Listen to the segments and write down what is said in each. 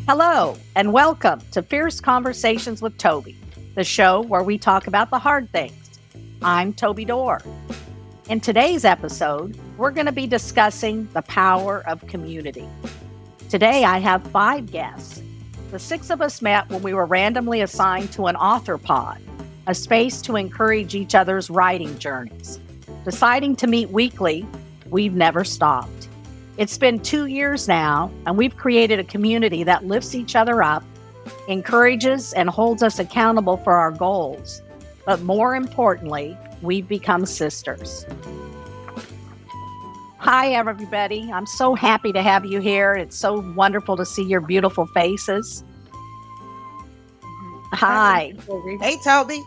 Hello, and welcome to Fierce Conversations with Toby, the show where we talk about the hard things. I'm Toby Dorr. In today's episode, we're going to be discussing the power of community. Today, I have 5 guests. The 6 of us met when we were randomly assigned to an author pod, a space to encourage each other's writing journeys. Deciding to meet weekly, we've never stopped. It's been 2 years now, and we've created a community that lifts each other up, encourages and holds us accountable for our goals. But more importantly, we've become sisters. Hi, everybody. I'm so happy to have you here. It's so wonderful to see your beautiful faces. Hi. Hey, Toby.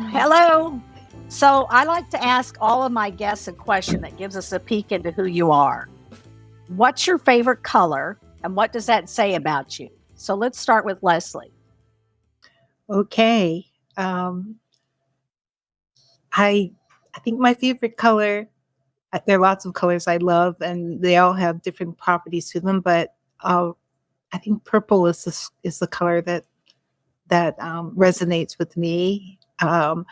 Hello. So I like to ask all of my guests a question that gives us a peek into who you are. What's your favorite color, and what does that say about you? So let's start with Leslie. Okay. I think my favorite color, there are lots of colors I love, and they all have different properties to them, but I think purple is the color that resonates with me. To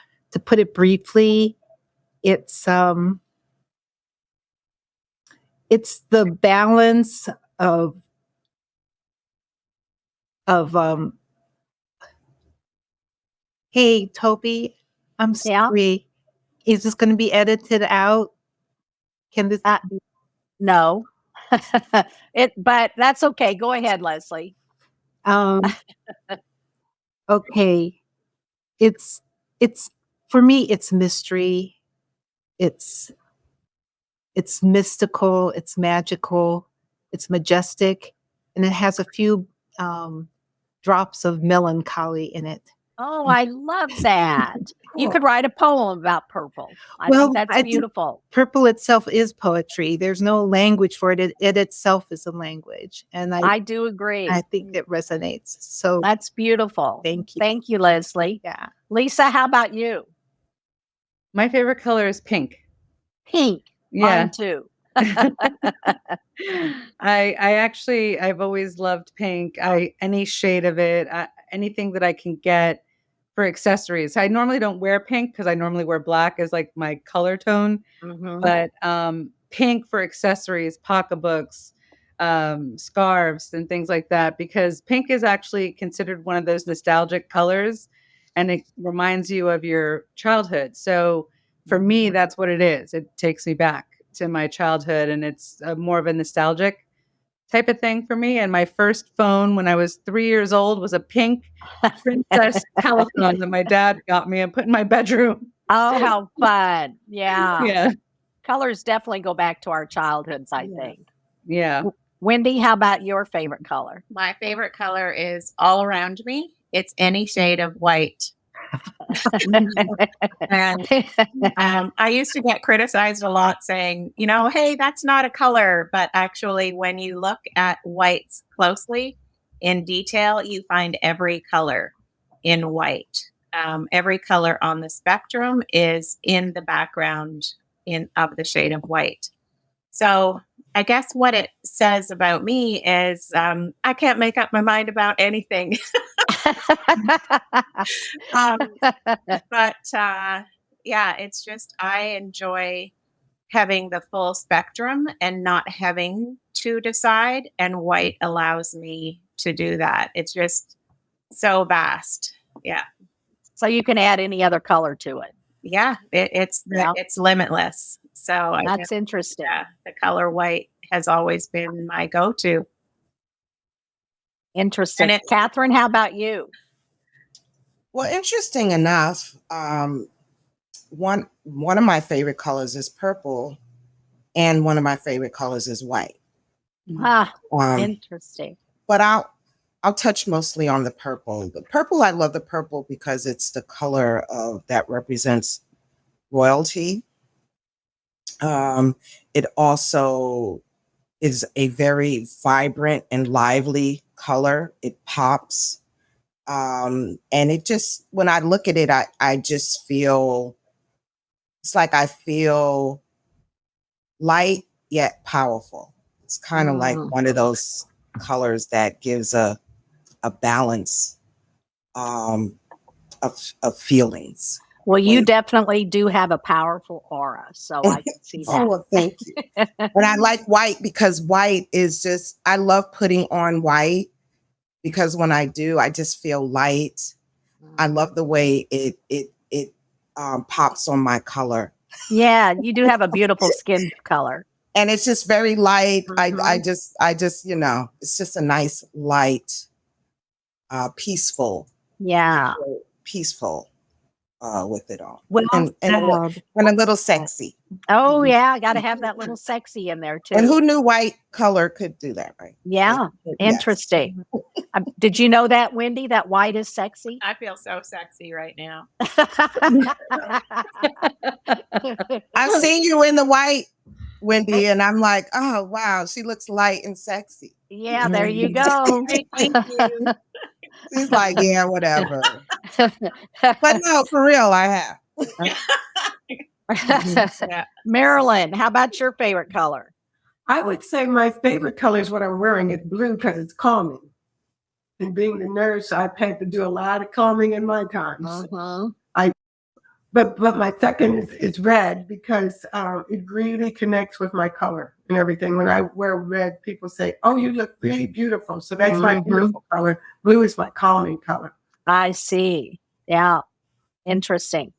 put it briefly, it's the balance of hey, Toby, I'm Yeah. sorry. Is this going to be edited out? Can this No. But that's okay. Go ahead, Leslie. Okay. It's for me, it's mystery. It's mystical, it's magical, it's majestic, and it has a few drops of melancholy in it. Oh, I love that. You could write a poem about purple. I Well, think that's I think beautiful. purple itself is poetry. There's no language for it. It itself is a language. And I do agree. I think it resonates. So That's beautiful. thank you. Thank you, Leslie. Yeah. Lisa, how about you? My favorite color is pink. Pink. Yeah. Mine too. I've always loved pink. Any shade of it, anything that I can get for accessories. I normally don't wear pink because I normally wear black as like my color tone. Mhm. But pink for accessories, pocketbooks, scarves, and things like that, because pink is actually considered one of those nostalgic colors, and it reminds you of your childhood. So for me, that's what it is. It takes me back to my childhood, and it's more of a nostalgic type of thing for me. And my first phone when I was 3 years old was a pink Princess telephone that my dad got me and put in my bedroom. Oh, how fun. Yeah. Yeah. Colors definitely go back to our childhoods, I think. Yeah. Wendy, how about your favorite color? My favorite color is all around me. It's any shade of white. And I used to get criticized a lot saying, hey, that's not a color. But actually, when you look at whites closely in detail, you find every color in white. Every color on the spectrum is in the background of the shade of white. So I guess what it says about me is I can't make up my mind about anything. But yeah, it's just I enjoy having the full spectrum and not having to decide. And white allows me to do that. It's just so vast. Yeah. So you can add any other color to it. Yeah. It's limitless. So I That's guess, interesting. yeah, the color white has always been my go-to. Interesting. And Catherine, how about you? Well, interesting enough, one of my favorite colors is purple, and one of my favorite colors is white. Interesting. But I'll touch mostly on the purple. The purple, I love the purple because it's the color that represents royalty. It also is a very vibrant and lively color. It pops. And it just, when I look at it, I just feel, it's like I feel light yet powerful. It's kind of like one of those colors that gives a a balance of feelings. Well, you When- definitely do have a powerful aura, so I can see Oh, that. well, thank you. And I like white because white is just, I love putting on white because when I do, I just feel light. I love the way it pops on my color. Yeah, you do have a beautiful skin color. And it's just very light. I Mhm. just, it's just a nice, light, peaceful, Yeah. peaceful with it all. Well And said. and a little sexy. Oh, yeah, got to have that little sexy in there And too. who knew white color could do that, right? Yeah, Yes. interesting. Did you know that, Wendy, that white is sexy? I feel so sexy right now. I've seen you in the white, Wendy, and I'm like, oh wow, she looks light and sexy. Yeah, there you go. Hey, thank you. She's like, yeah, whatever. But no, for real, I have. Yeah. Marilyn, how about your favorite color? I would say my favorite color is what I'm wearing. It's blue because it's calming. And being the nurse, I've had to do a lot of calming in my times. Uh-huh. But my second is red because it really connects with my color and everything. When I wear red, people say, "Oh, you look really beautiful." So that's my beautiful color. Blue is my calming color. I see. Yeah. Interesting.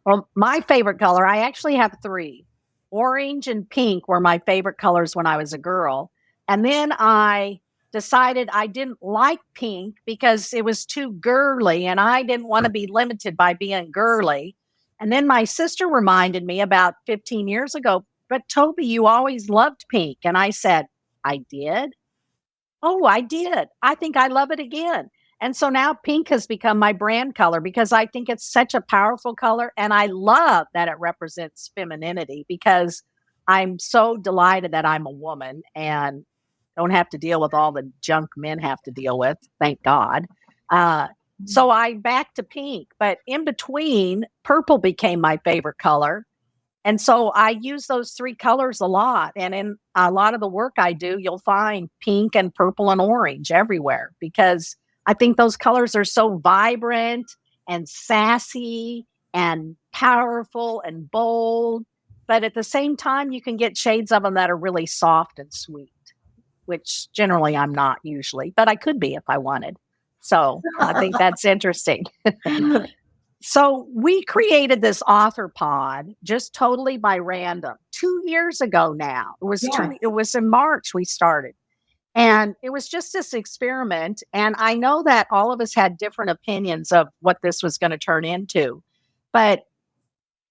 Well, my favorite color, I actually have three. Orange and pink were my favorite colors when I was a girl. And then I decided I didn't like pink because it was too girly and I didn't want to be limited by being girly. And then my sister reminded me about 15 years ago, but Toby, you always loved pink. And I said, I did. Oh, I did. I think I love it again. And so now pink has become my brand color because I think it's such a powerful color. And I love that it represents femininity because I'm so delighted that I'm a woman and don't have to deal with all the junk men have to deal with. Thank God. So I back to pink, but in between, purple became my favorite color. And so I use those three colors a lot. And in a lot of the work I do, you'll find pink and purple and orange everywhere because I think those colors are so vibrant and sassy and powerful and bold. But at the same time, you can get shades of them that are really soft and sweet, which generally I'm not usually, but I could be if I wanted. So I think that's interesting. So we created this author pod just totally by random 2 years ago now. It was in March we started. And it was just this experiment. And I know that all of us had different opinions of what this was going to turn into. But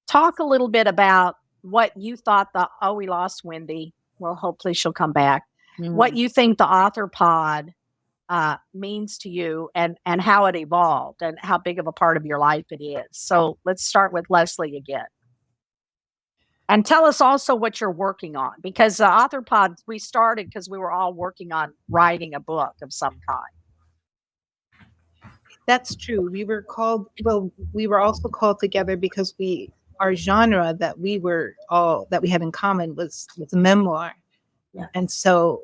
talk a little bit about what you thought we lost Wendy. Well, hopefully she'll come back. What you think the author pod means to you and how it evolved and how big of a part of your life it is. So let's start with Leslie again. And tell us also what you're working on because the author pod, we started because we were all working on writing a book of some kind. That's true. We were also called together because our genre that we had in common was memoir. Yeah. And so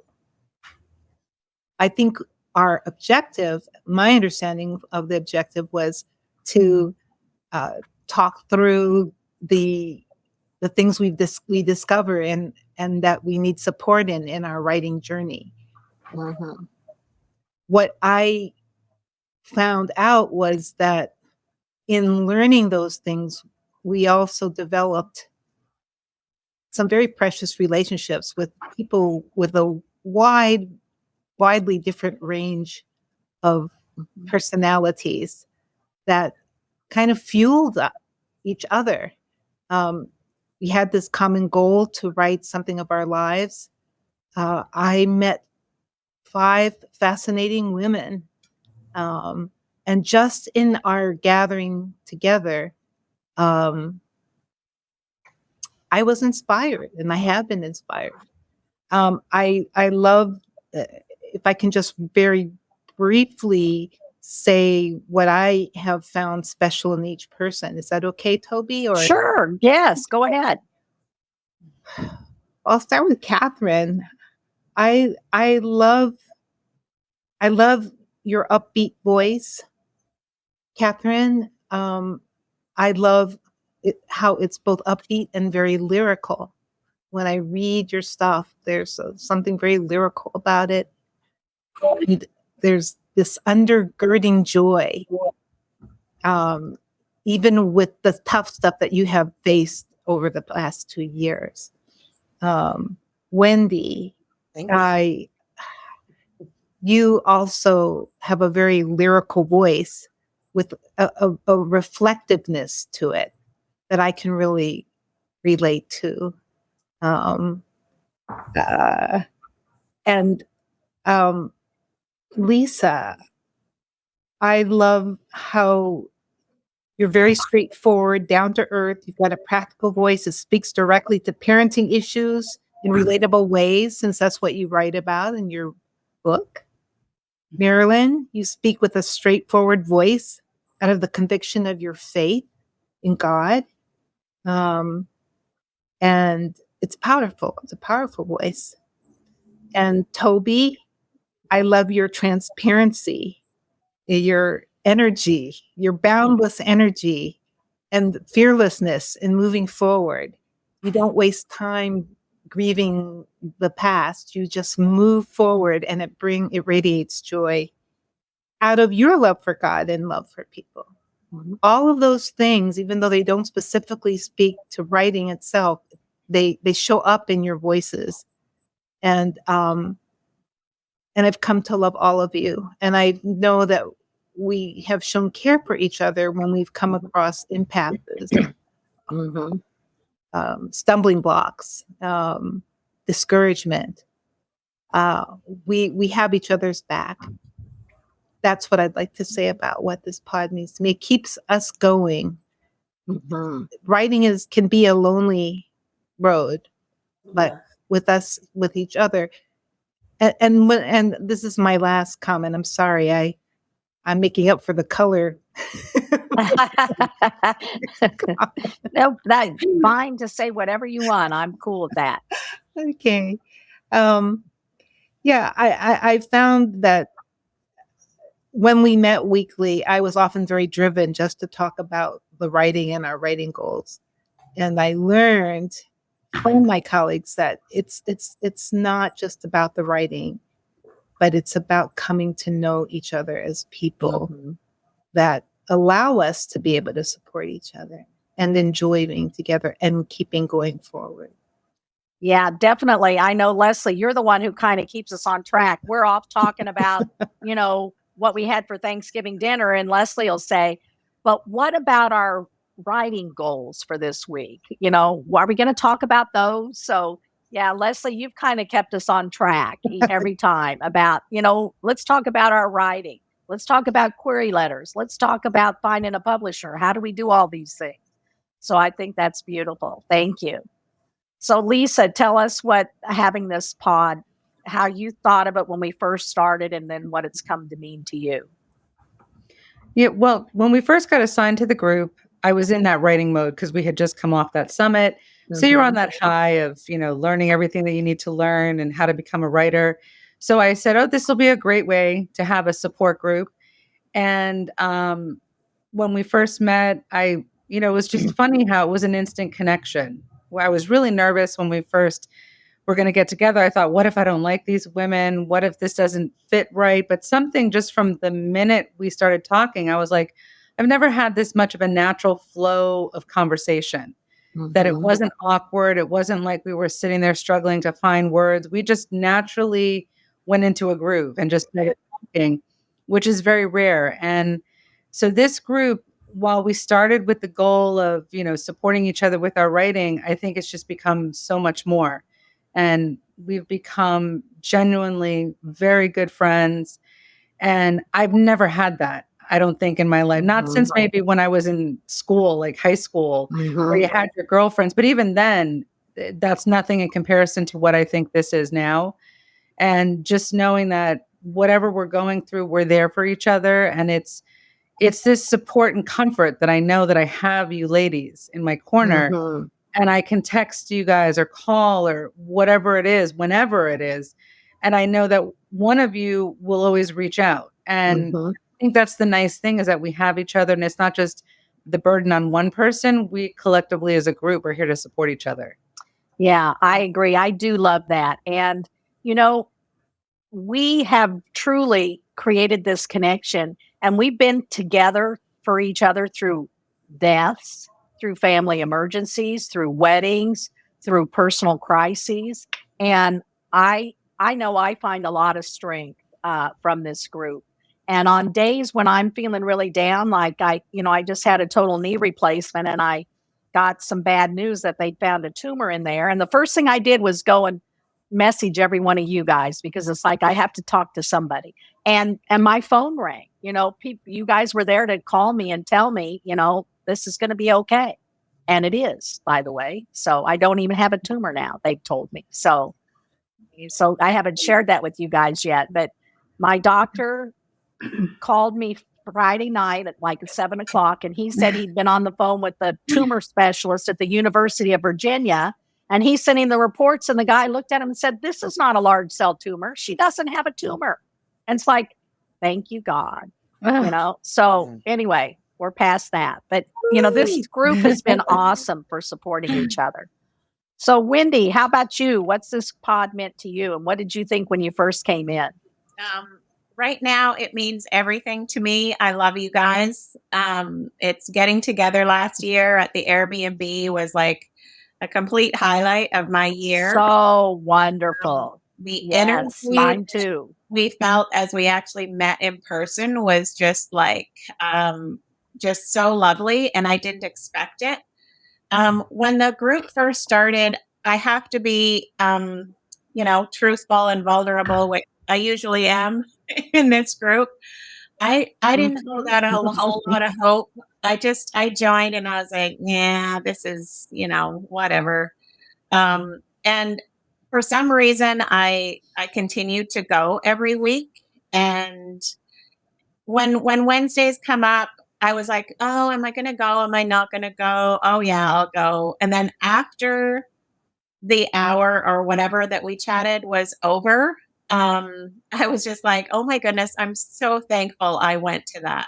I think our objective, my understanding of the objective was to talk through the things we discover and that we need support in our writing journey. Mm-hmm. What I found out was that in learning those things, we also developed some very precious relationships with people with a widely different range of personalities that kind of fueled each other. We had this common goal to write something of our lives. I met 5 fascinating women. And just in our gathering together, I was inspired and I have been inspired. I love, if I can just very briefly say what I have found special in each person. Is that okay, Toby? Or sure. Yes, go ahead. I'll start with Catherine. I love your upbeat voice, Catherine. I love how it's both upbeat and very lyrical. When I read your stuff, there's something very lyrical about it. There's this undergirding joy, even with the tough stuff that you have faced over the past 2 years. Wendy, Thank you. you also have a very lyrical voice with a reflectiveness to it that I can really relate to. And Lisa, I love how you're very straightforward, down to earth. You've got a practical voice that speaks directly to parenting issues in relatable ways, since that's what you write about in your book. Marilyn, you speak with a straightforward voice out of the conviction of your faith in God. And it's powerful. It's a powerful voice. And Toby, I love your transparency, your energy, your boundless energy, and fearlessness in moving forward. You don't waste time grieving the past. You just move forward, and it radiates joy out of your love for God and love for people. All of those things, even though they don't specifically speak to writing itself, they show up in your voices. And I've come to love all of you. And I know that we have shown care for each other when we've come across impasses, stumbling blocks, discouragement. We have each other's back. That's what I'd like to say about what this pod means to me. It keeps us going. Writing can be a lonely road, but with each other. And this is my last comment. I'm sorry. I'm making up for the color. No, that's fine to say whatever you want. I'm cool with that. Okay. Yeah, I found that when we met weekly, I was often very driven just to talk about the writing and our writing goals. And I learned from my colleagues that it's not just about the writing, but it's about coming to know each other as people that allow us to be able to support each other and enjoy being together and keeping going forward. Yeah, definitely. I know, Leslie, you're the one who kind of keeps us on track. We're off talking about, what we had for Thanksgiving dinner. And Leslie will say, but what about our writing goals for this week? Are we going to talk about those? So yeah, Leslie, you've kind of kept us on track every time about, let's talk about our writing. Let's talk about query letters. Let's talk about finding a publisher. How do we do all these things? So I think that's beautiful. Thank you. So Lisa, tell us what having this pod, how you thought of it when we first started, and then what it's come to mean to you. Yeah, well, when we first got assigned to the group, I was in that writing mode because we had just come off that summit. So you're on that high of, learning everything that you need to learn and how to become a writer. So I said, this will be a great way to have a support group. And when we first met, it was just funny how it was an instant connection. Where I was really nervous when we first were going to get together. I thought, what if I don't like these women? What if this doesn't fit right? But something just from the minute we started talking, I was like, I've never had this much of a natural flow of conversation, that it wasn't awkward. It wasn't like we were sitting there struggling to find words. We just naturally went into a groove and just started talking, which is very rare. And so this group, while we started with the goal of, supporting each other with our writing, I think it's just become so much more. And we've become genuinely very good friends. And I've never had that, I don't think, in my life. Not since maybe when I was in school, like high school, where you had your girlfriends. But even then, that's nothing in comparison to what I think this is now. And just knowing that whatever we're going through, we're there for each other. And it's this support and comfort that I know that I have you ladies in my corner, and I can text you guys or call or whatever it is, whenever it is. And I know that one of you will always reach out And Mhm. I think that's the nice thing, is that we have each other, and it's not just the burden on one person. We collectively as a group are here to support each other. Yeah, I agree. I do love that. And, you know, we have truly created this connection, and we've been together for each other through deaths, through family emergencies, through weddings, through personal crises. And I know I find a lot of strength from this group. And on days when I'm feeling really down, like I just had a total knee replacement, and I got some bad news that they found a tumor in there. And the first thing I did was go and message every one of you guys, because it's like I have to talk to somebody. And my phone rang. You guys were there to call me and tell me, this is going to be okay. And it is, by the way. So I don't even have a tumor now, they've told me. So I haven't shared that with you guys yet, but my doctor called me Friday night at like 7 o'clock, and he said he'd been on the phone with the tumor specialist at the University of Virginia, and he's sending the reports, and the guy looked at him and said, "This is not a large cell tumor. She doesn't have a tumor." And it's like, thank you, God. So anyway, we're past that. But this group has been awesome for supporting each other. So Wendy, how about you? What's this pod meant to you? And what did you think when you first came in? Right now, it means everything to me. I love you guys. It's getting together last year at the Airbnb was like a complete highlight of my year. So wonderful. The Yes, energy mine too. we felt as we actually met in person was just like, just so lovely. And I didn't expect it. When the group first started, I have to be, truthful and vulnerable, which I usually am in this group. I didn't hold out a whole lot of hope. I joined and I was like, yeah, this is, whatever. And for some reason, I continued to go every week. And when Wednesdays come up, I was like, oh, am I going to go? Am I not going to go? Oh, yeah, I'll go. And then after the hour or whatever that we chatted was over, I was just like, oh my goodness, I'm so thankful I went to that.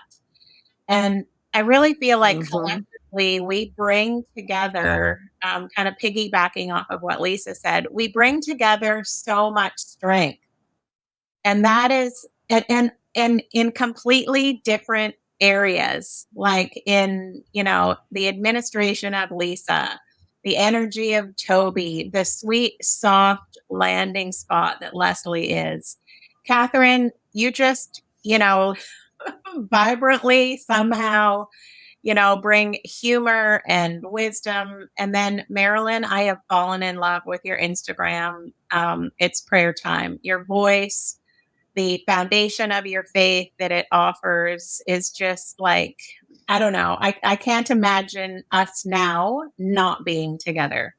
And I really feel like collectively we bring together, kind of piggybacking off of what Lisa said, we bring together so much strength. And that is, and in completely different areas, like in, the administration of Lisa, the energy of Toby, the sweet, soft landing spot that Leslie is. Catherine, you just, vibrantly somehow, bring humor and wisdom. And then Marilyn, I have fallen in love with your Instagram. It's prayer time. Your voice, the foundation of your faith that it offers is just like, I don't know. I can't imagine us now not being together.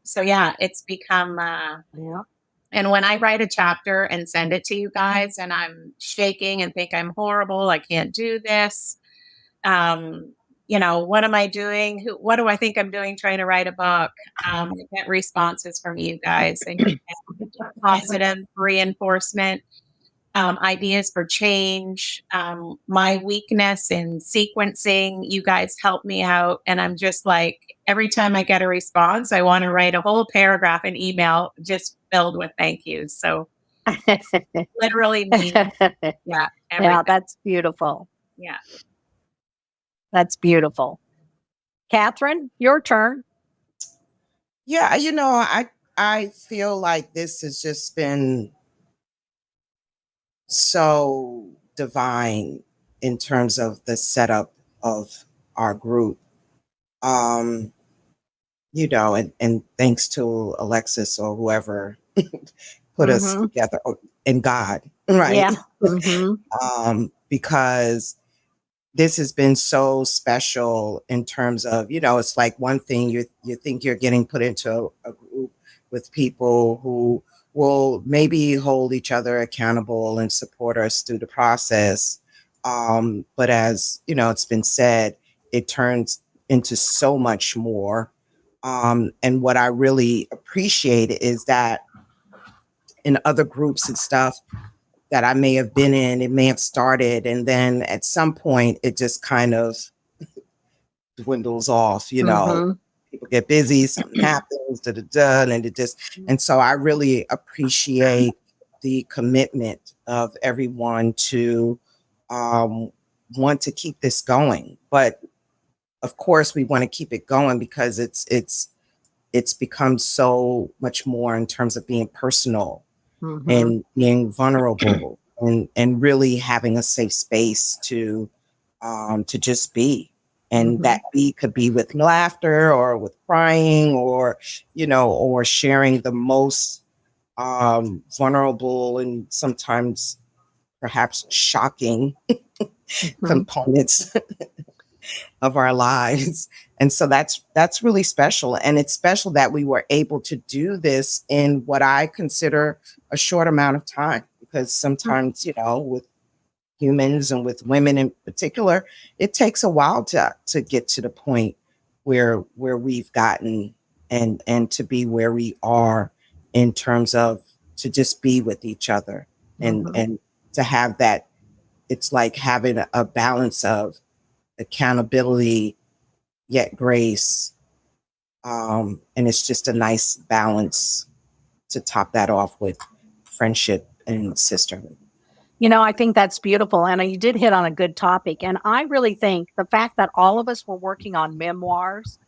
So yeah, it's become, and when I write a chapter and send it to you guys and I'm shaking and think I'm horrible, I can't do this. What am I doing? What do I think I'm doing trying to write a book? I get responses from you guys and you get positive reinforcement, ideas for change, my weakness in sequencing. You guys help me out. And I'm just like, every time I get a response, I want to write a whole paragraph in email just filled with thank yous. So literally mean, yeah. Yeah, that's beautiful. Yeah. That's beautiful. Catherine, your turn. Yeah, I feel like this has just been so divine in terms of the setup of our group. And thanks to Alexis or whoever put us together, and God, right? Yeah. Because this has been so special in terms of, it's like one thing you think you're getting put into a group with people who will maybe hold each other accountable and support us through the process. But as it's been said, it turns into so much more. And what I really appreciate is that in other groups and stuff, that I may have been in. It may have started, and then at some point it just kind of dwindles off, people get busy, something happens, and it just, and so I really appreciate the commitment of everyone to want to keep this going. But of course we want to keep it going because it's become so much more in terms of being personal and being vulnerable and really having a safe space to just be. And that be could be with laughter or with crying or, or sharing the most vulnerable and sometimes perhaps shocking components of our lives. And so that's really special. And it's special that we were able to do this in what I consider a short amount of time, because sometimes, with humans and with women in particular, it takes a while to get to the point where we've gotten and to be where we are in terms of to just be with each other and to have that. It's like having a balance of accountability yet grace, and it's just a nice balance to top that off with friendship and sisterhood. I think that's beautiful. And you did hit on a good topic. And I really think the fact that all of us were working on memoirs,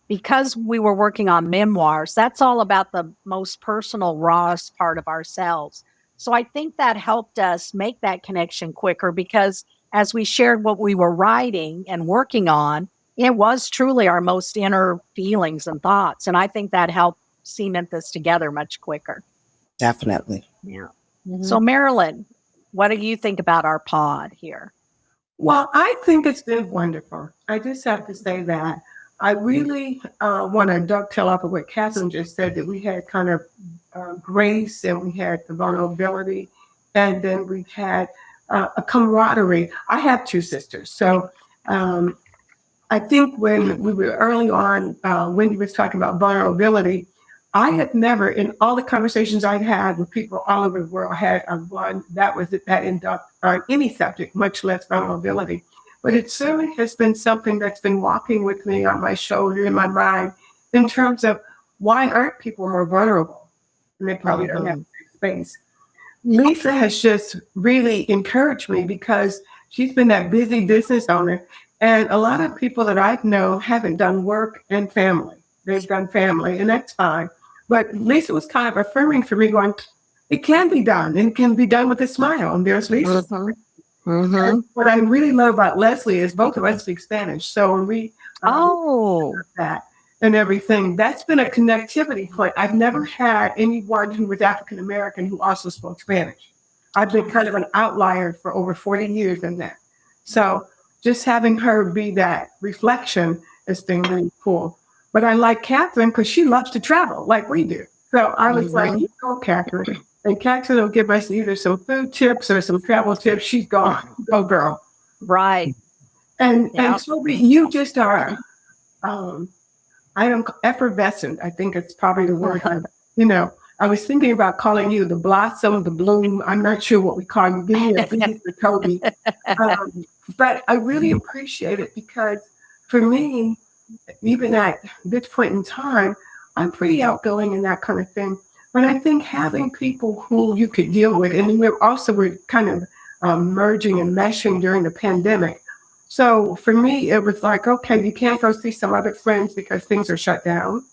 because we were working on memoirs, that's all about the most personal, rawest part of ourselves. So I think that helped us make that connection quicker because as we shared what we were writing and working on, it was truly our most inner feelings and thoughts. And I think that helped cement this together much quicker. Definitely. Yeah. So Marilyn, what do you think about our pod here? Well, I think it's been wonderful. I just have to say that I really want to dovetail off of what Catherine just said, that we had kind of grace and we had the vulnerability, and then we had a camaraderie. I have two sisters. So I think when we were early on, Wendy was talking about vulnerability, I had never, in all the conversations I'd had with people all over the world, had one that was that in depth on any subject, much less vulnerability. But it certainly has been something that's been walking with me on my shoulder, in my mind, in terms of why aren't people more vulnerable? And they probably don't have space. Lisa has just really encouraged me because she's been that busy business owner. And a lot of people that I know haven't done work and family. They've done family, and that's fine. But Lisa was kind of affirming for me, going, it can be done, and it can be done with a smile. And there's Lisa. What I really love about Leslie is both of us speak Spanish. So when we that and everything, that's been a connectivity point. I've never had anyone who was African American who also spoke Spanish. I've been kind of an outlier for over 40 years in that. So just having her be that reflection has been really cool. But I like Catherine because she loves to travel like we do. So I was like, Catherine. And Catherine will give us either some food tips or some travel tips. She's gone. Go, girl. Right. And Toby, you just are, effervescent. I think it's probably the word. I was thinking about calling you the blossom, the bloom. I'm not sure what we call you. Give me a beat for Toby. But I really appreciate it because for me, even at this point in time, I'm pretty outgoing and that kind of thing. But I think having people who you could deal with, and we're kind of merging and meshing during the pandemic. So for me, it was like, okay, you can't go see some other friends because things are shut down,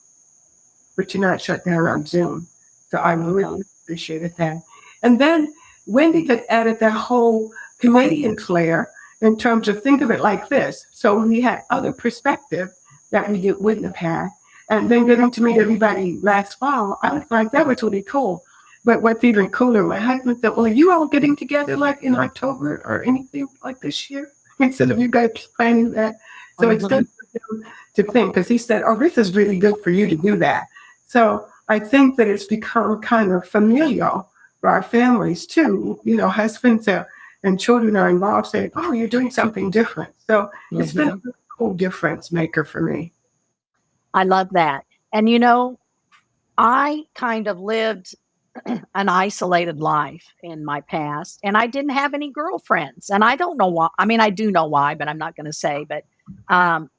but you're not shut down on Zoom. So I really appreciated that. And then Wendy had added that whole Canadian flair in terms of think of it like this. So we had other perspective that we wouldn't have had. And then getting to meet everybody last fall, I was like, that was really cool. But what's even cooler, my husband said, well, are you all getting together like in October or anything like this year? Instead of you guys planning that. So it's good for him to think, because he said, oh, this is really good for you to do that. So I think that it's become kind of familial for our families too. Husbands and children are involved saying, oh, you're doing something different. So it's been a cool difference maker for me. I love that. And, I kind of lived an isolated life in my past, and I didn't have any girlfriends. And I don't know why. I mean, I do know why, but I'm not going to say. But um,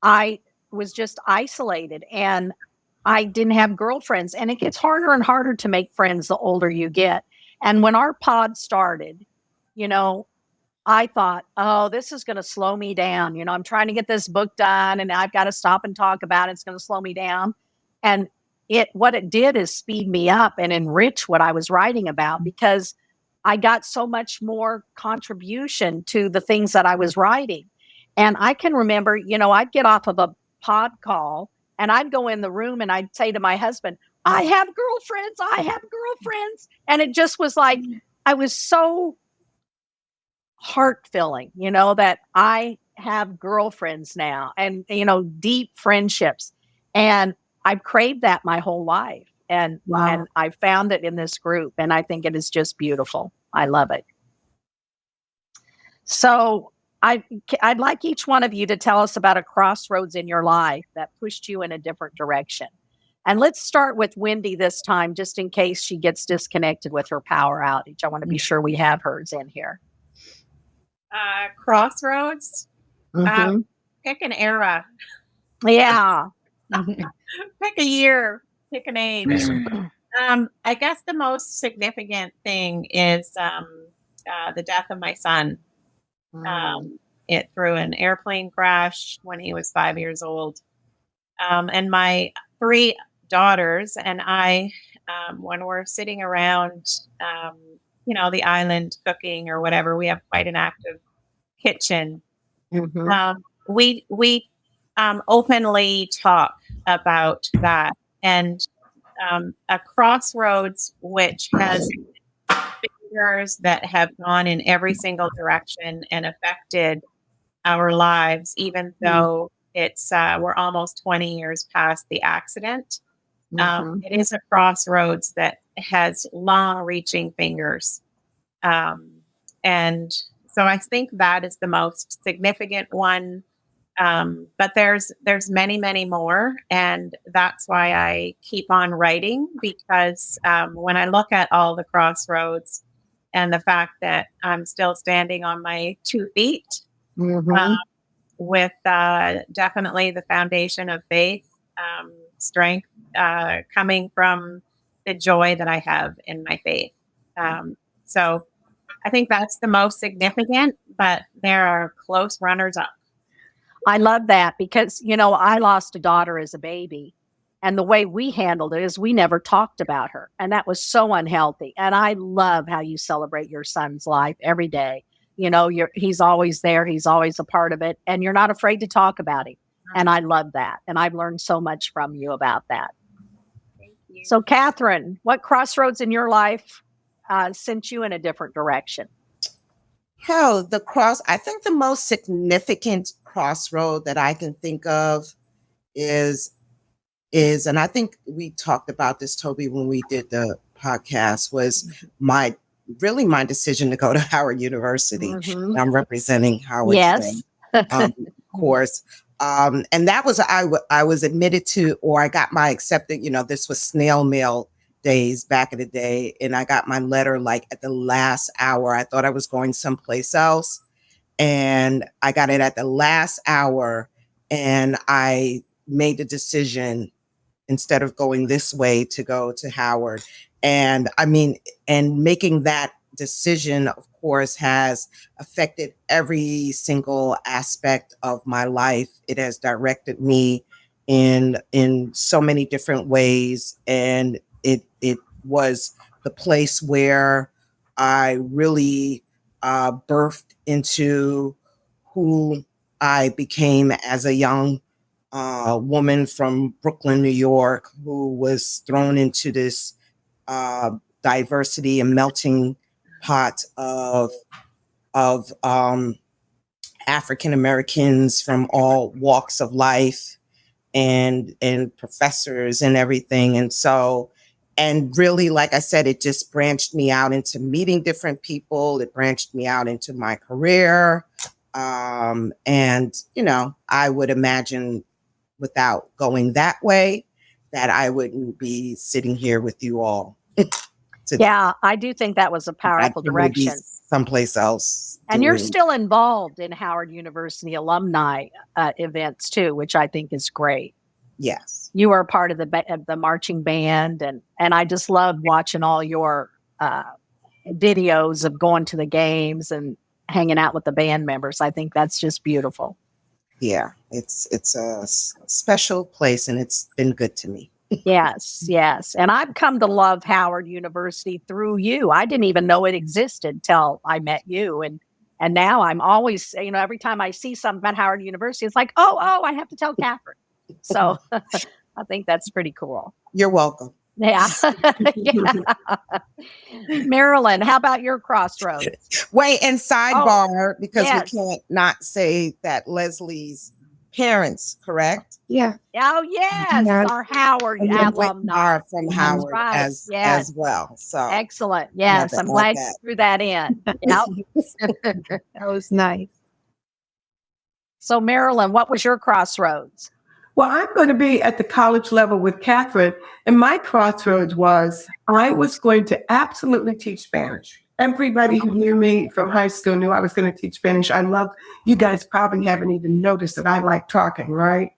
I was just isolated, and I didn't have girlfriends. And it gets harder and harder to make friends the older you get. And when our pod started, you know, I thought, oh, this is going to slow me down. You know, I'm trying to get this book done and I've got to stop and talk about it. It's going to slow me down. And what it did is speed me up and enrich what I was writing about, because I got so much more contribution to the things that I was writing. And I can remember, you know, I'd get off of a pod call and I'd go in the room and I'd say to my husband, I have girlfriends. I have girlfriends. And it just was like, I was so heart filling, you know, that I have girlfriends now and, you know, deep friendships. And I've craved that my whole life. And, and I found it in this group. And I think it is just beautiful. I love it. So I'd like each one of you to tell us about a crossroads in your life that pushed you in a different direction. And let's start with Wendy this time, just in case she gets disconnected with her power outage. I want to be sure we have hers in here. Crossroads. Mhm. Pick an era. Yeah. Pick a year. Pick an age. I guess the most significant thing is the death of my son. It through an airplane crash when he was 5 years old. And my 3 daughters and I, when we're sitting around, you know, the island cooking or whatever, we have quite an active kitchen. We openly talk about that, and a crossroads which has fingers that have gone in every single direction and affected our lives, even though it's we're almost 20 years past the accident. It is a crossroads that has long-reaching fingers, and so I think that is the most significant one. But there's many, many more, and that's why I keep on writing, because when I look at all the crossroads and the fact that I'm still standing on my 2 feet, with definitely the foundation of faith, strength, coming from the joy that I have in my faith. So I think that's the most significant, but there are close runners up. I love that because, you know, I lost a daughter as a baby. And the way we handled it is we never talked about her. And that was so unhealthy. And I love how you celebrate your son's life every day. You know, he's always there. He's always a part of it. And you're not afraid to talk about him. And I love that. And I've learned so much from you about that. Thank you. So, Catherine, what crossroads in your life sent you in a different direction? I think the most significant crossroad that I can think of is, and I think we talked about this, Toby, when we did the podcast, was my decision to go to Howard University. I'm representing Howard today, of course. And that was, I was admitted to, or I got my accepted, you know, this was snail mail days back in the day. And I got my letter like at the last hour. I thought I was going someplace else. And I got it at the last hour. And I made the decision, instead of going this way, to go to Howard. And I mean, and making that decision, of course, has affected every single aspect of my life. It has directed me in so many different ways. And it was the place where I really birthed into who I became as a young woman from Brooklyn, New York, who was thrown into this diversity and melting pot of African Americans from all walks of life, and professors and everything. And so, and really, like I said, it just branched me out into meeting different people. It branched me out into my career. And, you know, I would imagine without going that way, that I wouldn't be sitting here with you all. Yeah, I do think that was a powerful I would be direction. someplace else. And you're doing- still involved in Howard University alumni events too, which I think is great. Yes. You are part of the marching band, and I just love watching all your videos of going to the games and hanging out with the band members. I think that's just beautiful. Yeah, it's a special place, and it's been good to me. Yes, yes. And I've come to love Howard University through you. I didn't even know it existed till I met you. And now I'm always, every time I see something about Howard University, it's like, oh, I have to tell Catherine. So I think that's pretty cool. You're welcome. Yeah. Yeah. Marilyn, how about your crossroads? Wait, and sidebar, because yes. we can't not say that Leslie's parents, correct? Yeah. Oh, yes. Yes. Our Howard And alumni. are from That's Howard right. as Yes. well. So Excellent. Yes. I'm glad you threw that in. Yep. That was nice. So, Marilyn, what was your crossroads? Well, I'm going to be at the college level with Catherine. And my crossroads was I was going to absolutely teach Spanish. Everybody who knew me from high school knew I was going to teach Spanish. I love, you guys probably haven't even noticed that I like talking, right?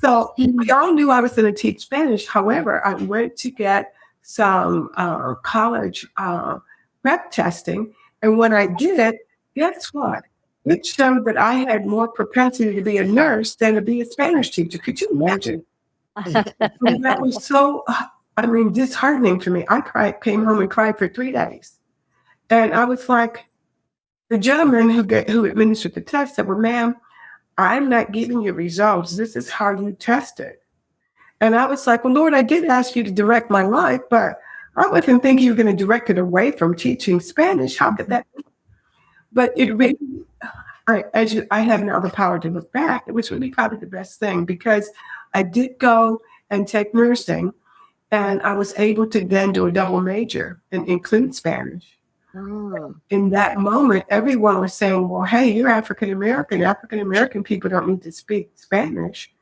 So we all knew I was going to teach Spanish. However, I went to get some college prep testing. And when I did it, guess what? It showed that I had more propensity to be a nurse than to be a Spanish teacher. Could you imagine? That was so, disheartening to me. I came home and cried for 3 days. And I was like, the gentleman who administered the test said, well, ma'am, I'm not giving you results. This is how you test it. And I was like, well, Lord, I did ask you to direct my life, but I wasn't thinking you were going to direct it away from teaching Spanish. How could that be? But it really, I have now the power to look back. It was really probably the best thing because I did go and take nursing, and I was able to then do a double major and include Spanish. In that moment, everyone was saying, well, hey, you're African American. African American people don't need to speak Spanish.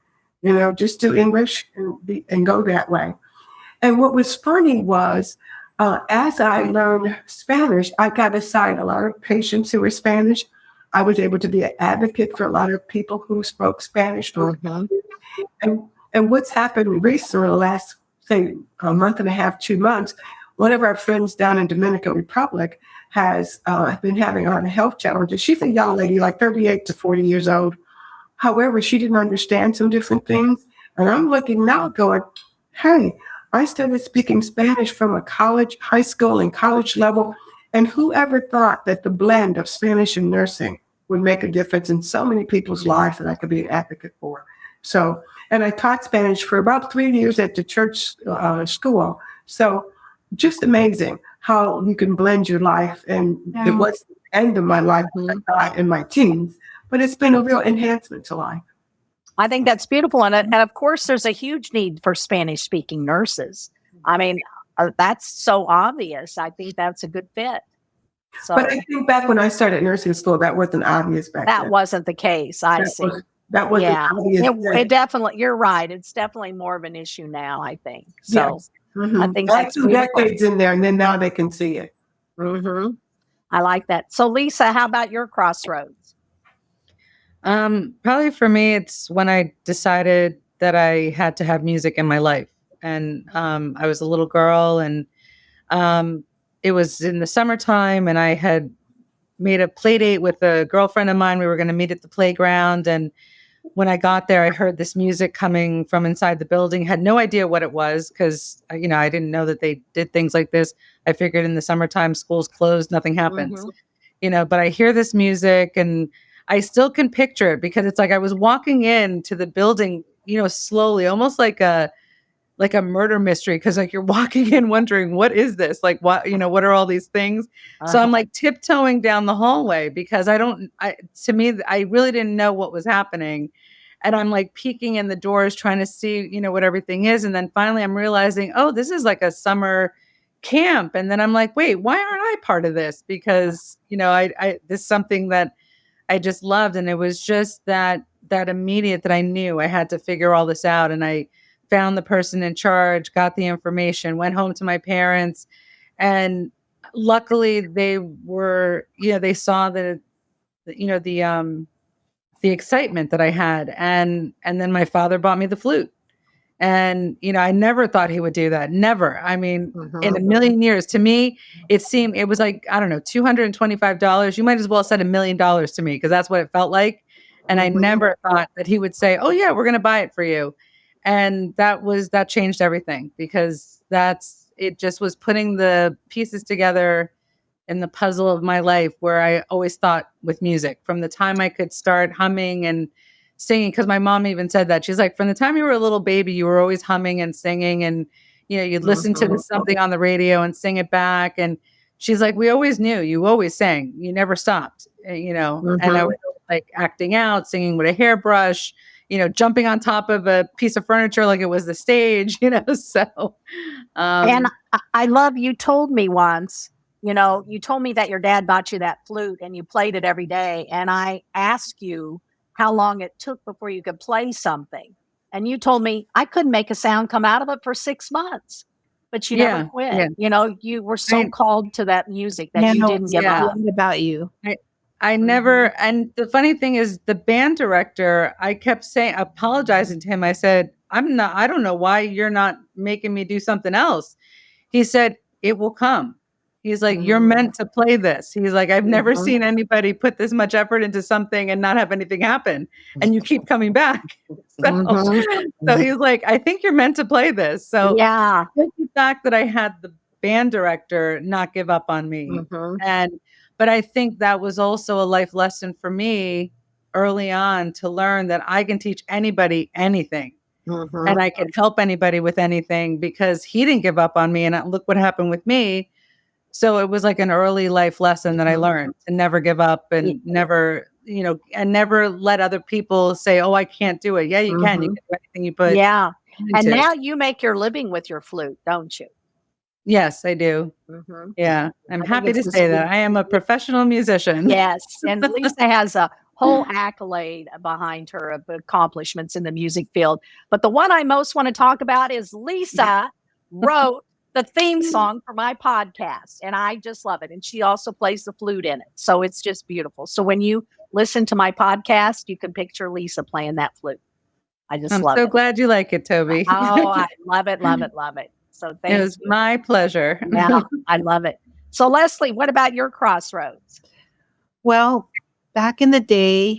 Just do English and go that way. And what was funny was, as I learned Spanish, I got assigned a lot of patients who were Spanish. I was able to be an advocate for a lot of people who spoke Spanish. And what's happened recently, the last, say, a month and a half, 2 months, one of our friends down in Dominican Republic has been having a lot of health challenges. She's a young lady, like 38 to 40 years old. However, she didn't understand some different things. And I'm looking now going, hey, I started speaking Spanish from a high school and college level. And whoever thought that the blend of Spanish and nursing would make a difference in so many people's lives that I could be an advocate for. So, and I taught Spanish for about 3 years at the church school. So just amazing how you can blend your life. And it was the end of my life in my teens, but it's been a real enhancement to life. I think that's beautiful. And of course, there's a huge need for Spanish speaking nurses. I mean, that's so obvious. I think that's a good fit. So, but I think back when I started nursing school, that wasn't obvious back then. That wasn't the case. I see. That wasn't obvious. It definitely, you're right. It's definitely more of an issue now, I think. So yes. I think that's that's 2 decades in there, and then now they can see it. I like that. So Lisa, how about your crossroads? Probably for me, it's when I decided that I had to have music in my life. And I was a little girl, and it was in the summertime, and I had made a play date with a girlfriend of mine. We were going to meet at the playground. And when I got there, I heard this music coming from inside the building. Had no idea what it was because, I didn't know that they did things like this. I figured in the summertime, school's closed, nothing happens, but I hear this music and I still can picture it because it's like I was walking into the building, slowly, almost like a murder mystery. Cause like you're walking in wondering, what is this? Like what are all these things? So I'm like tiptoeing down the hallway because I really didn't know what was happening. And I'm like peeking in the doors, trying to see, what everything is. And then finally I'm realizing, oh, this is like a summer camp. And then I'm like, wait, why aren't I part of this? Because, this is something that I just loved. And it was just that that immediate that I knew I had to figure all this out. And I found the person in charge, got the information, went home to my parents. And luckily they were, they saw the excitement that I had. And then my father bought me the flute. And, I never thought he would do that. Never. I mean, in a million years, to me, it was like, I don't know, $225. You might as well have said $1 million to me, because that's what it felt like. And I never thought that he would say, oh yeah, we're going to buy it for you. And that changed everything, because it just was putting the pieces together in the puzzle of my life, where I always thought with music from the time I could start humming and singing. Because my mom even said that. She's like, from the time you were a little baby, you were always humming and singing, and you'd listen to something on the radio and sing it back. And she's like, we always knew you always sang, you never stopped, and I was like acting out, singing with a hairbrush, jumping on top of a piece of furniture like it was the stage, so And I love, you told me once, you told me that your dad bought you that flute and you played it every day. And I asked you how long it took before you could play something. And you told me I couldn't make a sound come out of it for 6 months, but you never quit. You were so called to that music that you didn't give up. About you. I never, and the funny thing is, the band director, I kept apologizing to him. I said, I don't know why you're not making me do something else. He said, it will come. He's like, you're meant to play this. He's like, I've never seen anybody put this much effort into something and not have anything happen. And you keep coming back. So he's like, I think you're meant to play this. So yeah, the fact that I had the band director not give up on me. But I think that was also a life lesson for me early on, to learn that I can teach anybody anything. And I can help anybody with anything, because he didn't give up on me. And look what happened with me. So it was like an early life lesson that I learned to never give up, and never let other people say, oh, I can't do it. Yeah, you can. You can do anything you put. Yeah. And into. now you make your living with your flute, don't you? Yes, I do. Yeah. I'm happy to say that I am a professional musician. Yes. And Lisa has a whole accolade behind her of accomplishments in the music field. But the one I most want to talk about is Lisa wrote the theme song for my podcast, and I just love it. And she also plays the flute in it. So it's just beautiful. So when you listen to my podcast, you can picture Lisa playing that flute. I'm so glad you like it, Toby. Oh, I love it, love it, love it. So thank you. It was my pleasure. Yeah, I love it. So Leslie, what about your crossroads? Well, back in the day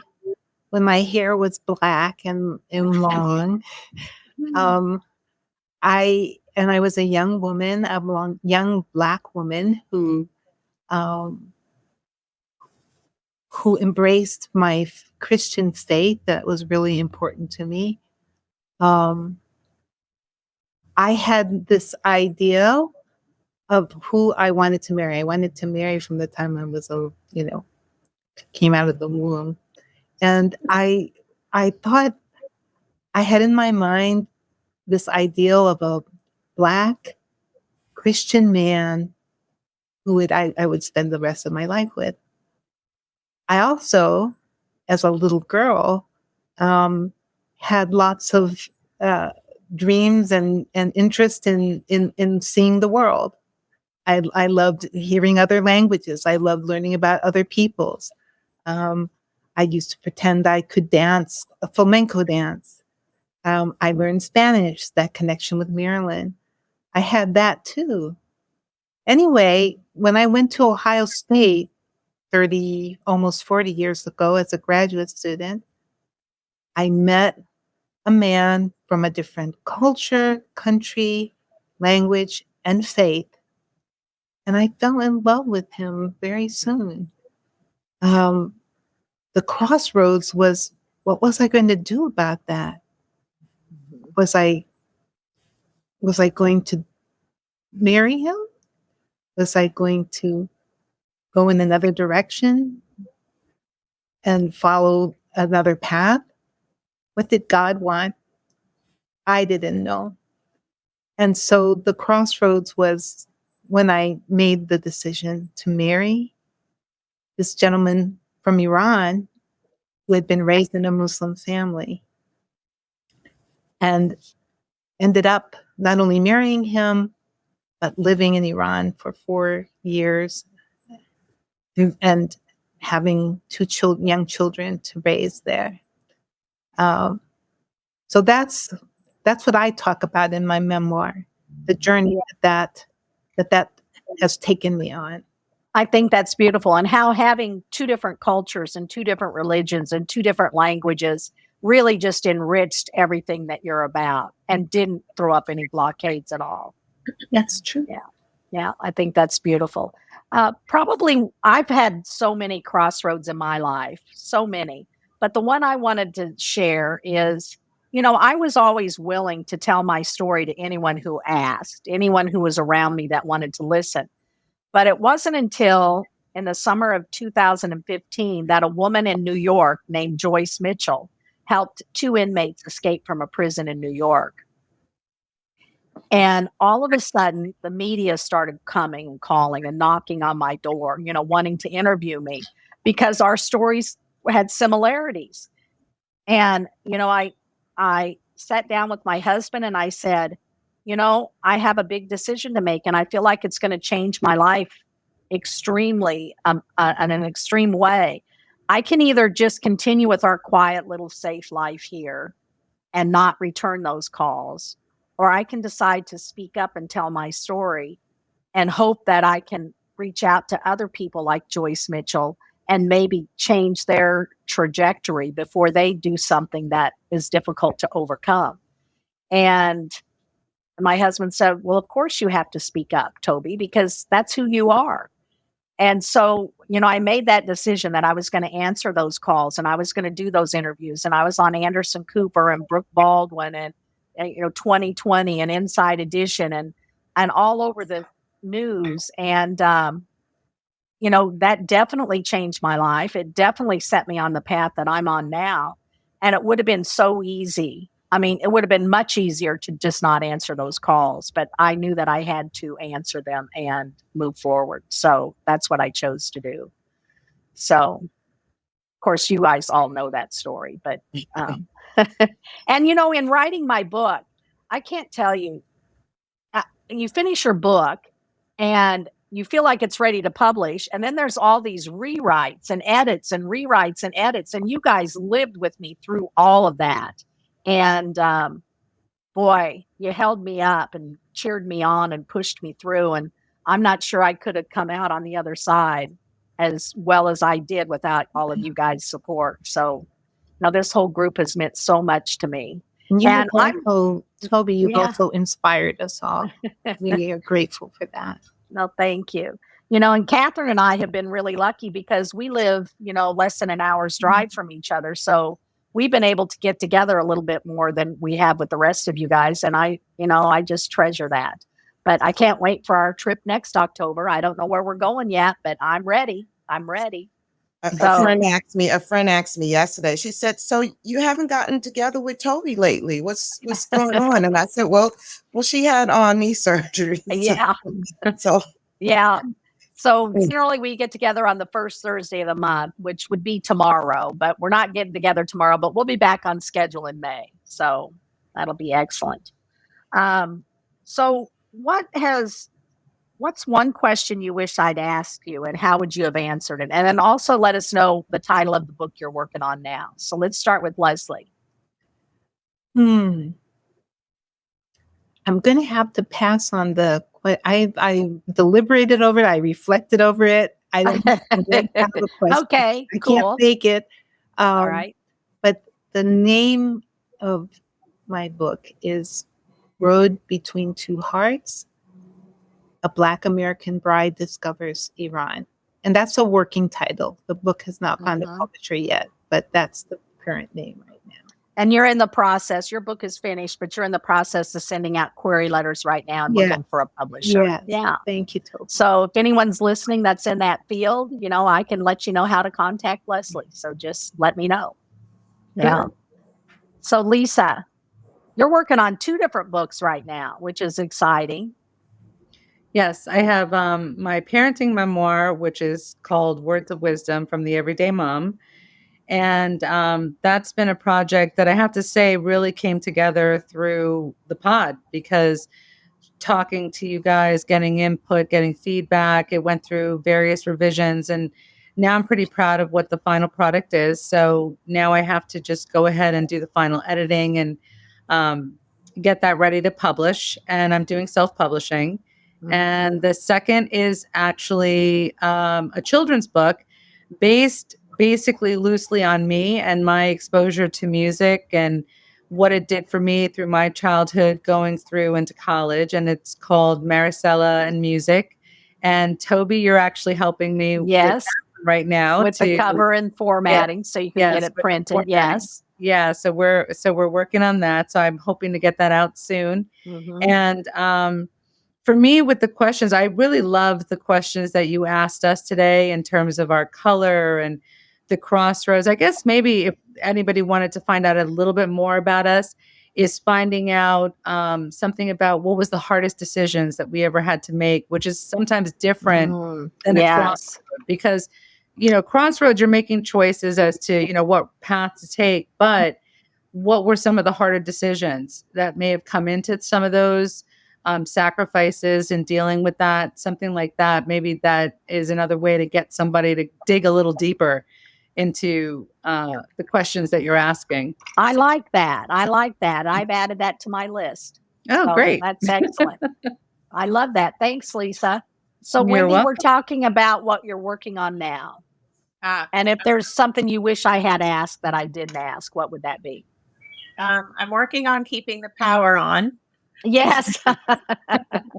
when my hair was black and long, I was a young woman, young Black woman who embraced my Christian faith. That was really important to me. I had this idea of who I wanted to marry. I wanted to marry from the time I was, came out of the womb. And I thought I had in my mind this ideal of a Black Christian man who I would spend the rest of my life with. I also, as a little girl, had lots of dreams and interest in seeing the world. I loved hearing other languages. I loved learning about other peoples. I used to pretend I could dance a flamenco dance. I learned Spanish, that connection with Maryland. I had that too. Anyway, when I went to Ohio State 30, almost 40 years ago as a graduate student, I met a man from a different culture, country, language, and faith. And I fell in love with him very soon. The crossroads was, what was I going to do about that? Was I going to marry him? Was I going to go in another direction and follow another path? What did God want? I didn't know. And so the crossroads was when I made the decision to marry this gentleman from Iran who had been raised in a Muslim family and ended up not only marrying him, but living in Iran for 4 years and having two young children to raise there. So that's what I talk about in my memoir, the journey that has taken me on. I think that's beautiful. And how having two different cultures and two different religions and two different languages really just enriched everything that you're about and didn't throw up any blockades at all. That's true. Yeah, I think that's beautiful. Probably, I've had so many crossroads in my life, so many. But the one I wanted to share is, I was always willing to tell my story to anyone who asked, anyone who was around me that wanted to listen. But it wasn't until in the summer of 2015 that a woman in New York named Joyce Mitchell helped two inmates escape from a prison in New York. And all of a sudden, the media started coming and calling and knocking on my door, wanting to interview me because our stories had similarities. And, I sat down with my husband and I said, I have a big decision to make and I feel like it's going to change my life extremely, in an extreme way. I can either just continue with our quiet little safe life here and not return those calls, or I can decide to speak up and tell my story and hope that I can reach out to other people like Joyce Mitchell and maybe change their trajectory before they do something that is difficult to overcome. And my husband said, well, of course you have to speak up, Toby, because that's who you are. And so, I made that decision that I was going to answer those calls and I was going to do those interviews. And I was on Anderson Cooper and Brooke Baldwin and 2020 and Inside Edition and all over the news. And, that definitely changed my life. It definitely set me on the path that I'm on now. And it would have been so easy. I mean, it would have been much easier to just not answer those calls, but I knew that I had to answer them and move forward. So that's what I chose to do. So, of course, you guys all know that story, but, and, in writing my book, I can't tell you, you finish your book and you feel like it's ready to publish. And then there's all these rewrites and edits and rewrites and edits. And you guys lived with me through all of that. And boy, you held me up and cheered me on and pushed me through. And I'm not sure I could have come out on the other side as well as I did without all of you guys' support. So now this whole group has meant so much to me. And Toby, you've also inspired us all. We are grateful for that. No, thank you. And Catherine and I have been really lucky because we live, less than an hour's drive from each other. So we've been able to get together a little bit more than we have with the rest of you guys. And I just treasure that. But I can't wait for our trip next October. I don't know where we're going yet, but I'm ready. A friend asked me yesterday. She said, "So you haven't gotten together with Toby lately? What's going on?" And I said, "Well, she had knee surgery." Yeah. So yeah. So generally we get together on the first Thursday of the month, which would be tomorrow. But we're not getting together tomorrow. But we'll be back on schedule in May. So that'll be excellent. So what's one question you wish I'd asked you and how would you have answered it? And then also let us know the title of the book you're working on now. So let's start with Leslie. I'm going to have to pass on I deliberated over it. I reflected over it. I don't have the question. Okay, I cool. can't fake it. All right. But the name of my book is Road Between Two Hearts. A Black American Bride Discovers Iran. And that's a working title. The book has not found a publisher yet, but that's the current name right now. And you're in the process. Your book is finished, but you're in the process of sending out query letters right now and looking for a publisher. Yes. Yeah. Thank you, Toby. So if anyone's listening that's in that field, I can let you know how to contact Leslie. So just let me know. Yeah. So Lisa, you're working on 2 different books right now, which is exciting. Yes, I have my parenting memoir, which is called Words of Wisdom from the Everyday Mom. And that's been a project that I have to say really came together through the pod, because talking to you guys, getting input, getting feedback, it went through various revisions, and now I'm pretty proud of what the final product is. So now I have to just go ahead and do the final editing and get that ready to publish. And I'm doing self-publishing. And the second is actually a children's book based basically loosely on me and my exposure to music and what it did for me through my childhood going through into college. And it's called Maricela and Music. And Toby, you're actually helping me with Yes, that right now with the cover and formatting, so you can get it with the printed. formatting. Yes. Yeah, so we're working on that. So I'm hoping to get that out soon. Mhm. And for me, with the questions, I really love the questions that you asked us today in terms of our color and the crossroads. I guess maybe if anybody wanted to find out a little bit more about us, is finding out something about what was the hardest decisions that we ever had to make, which is sometimes different than a crossroad, because crossroads, you're making choices as to what path to take, but what were some of the harder decisions that may have come into some of those sacrifices and dealing with that, something like that. Maybe that is another way to get somebody to dig a little deeper into the questions that you're asking. I like that. I've added that to my list. Oh, So great. that's excellent. I love that. Thanks, Lisa. So You're Wendy, welcome. we're talking about what you're working on now. And if there's something you wish I had asked that I didn't ask, what would that be? I'm working on keeping the power on. Yes.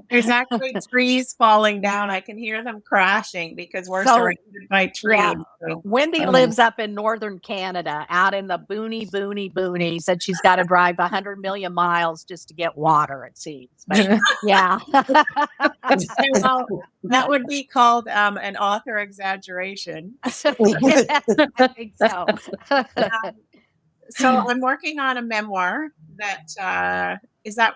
There's actually trees falling down. I can hear them crashing because we're So, surrounded by trees. Yeah. So, Wendy lives up in northern Canada, out in the boonies, and she's got to drive 100 million miles just to get water, it seems. But yeah. well, that would be called an author exaggeration. I think so. So I'm working on a memoir that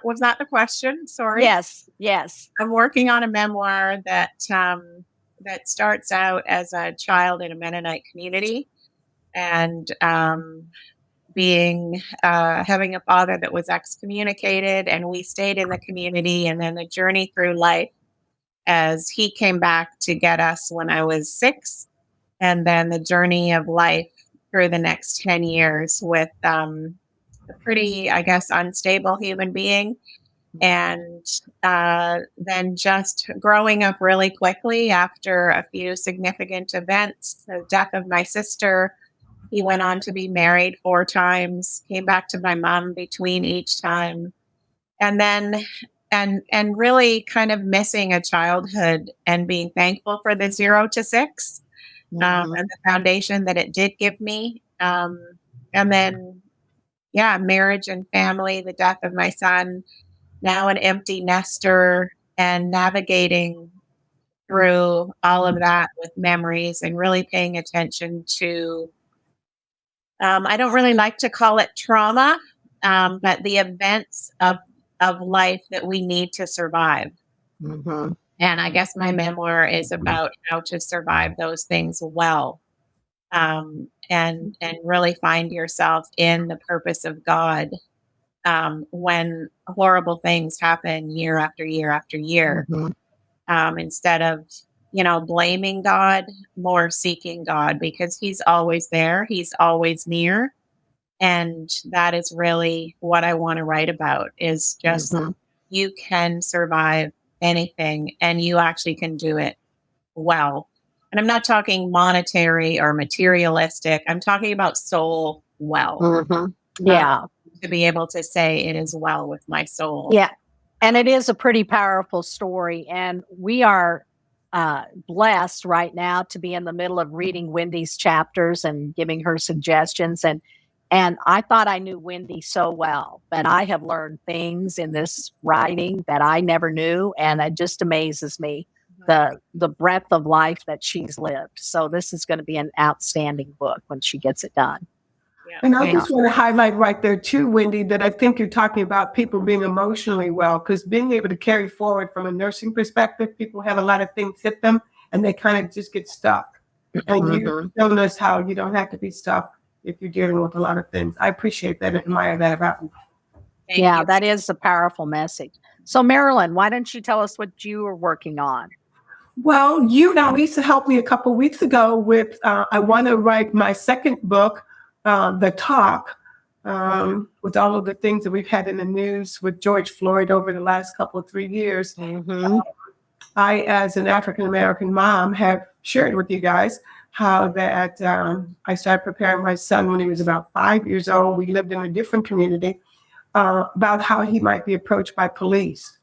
was that the question? Sorry. Yes. I'm working on a memoir that that starts out as a child in a Mennonite community, and being having a father that was excommunicated, and we stayed in the community, and then the journey through life as he came back to get us when I was 6, and then the journey of life through the next 10 years with a pretty, I guess, unstable human being. And then just growing up really quickly after a few significant events, the death of my sister. He went on to be married 4 times, came back to my mom between each time. And then, and really kind of missing a childhood and being thankful for the 0 to 6 and the foundation that it did give me. And then, marriage and family, the death of my son, now an empty nester, and navigating through all of that with memories and really paying attention to, I don't really like to call it trauma, but the events of life that we need to survive. And I guess my memoir is about how to survive those things well, and really find yourself in the purpose of God when horrible things happen year after year after year. Instead of blaming God, more seeking God, because he's always there, he's always near. And that is really what I want to write about, is just you can survive anything, and you actually can do it well. And I'm not talking monetary or materialistic. I'm talking about soul well. Yeah. To be able to say it is well with my soul. Yeah. And it is a pretty powerful story. And we are blessed right now to be in the middle of reading Wendy's chapters and giving her suggestions. And I thought I knew Wendy so well, but I have learned things in this writing that I never knew. And it just amazes me, the breadth of life that she's lived. So this is going to be an outstanding book when she gets it done. And I just want to highlight right there too, Wendy, that I think you're talking about people being emotionally well, because being able to carry forward from a nursing perspective, people have a lot of things hit them and they kind of just get stuck. And you've shown us how you don't have to be stuck. if you're dealing with a lot of things. I appreciate that and admire that about you. Thank Yeah, you. that is a powerful message. So, Marilyn, why don't you tell us what you are working on? Well, you now Lisa helped me a couple of weeks ago with, I want to write my second book, The Talk, with all of the things that we've had in the news with George Floyd over the last couple of 3 years. Mm-hmm. I, as an African-American mom, have shared with you guys how that I started preparing my son when he was about 5 years old. We lived in a different community, about how he might be approached by police,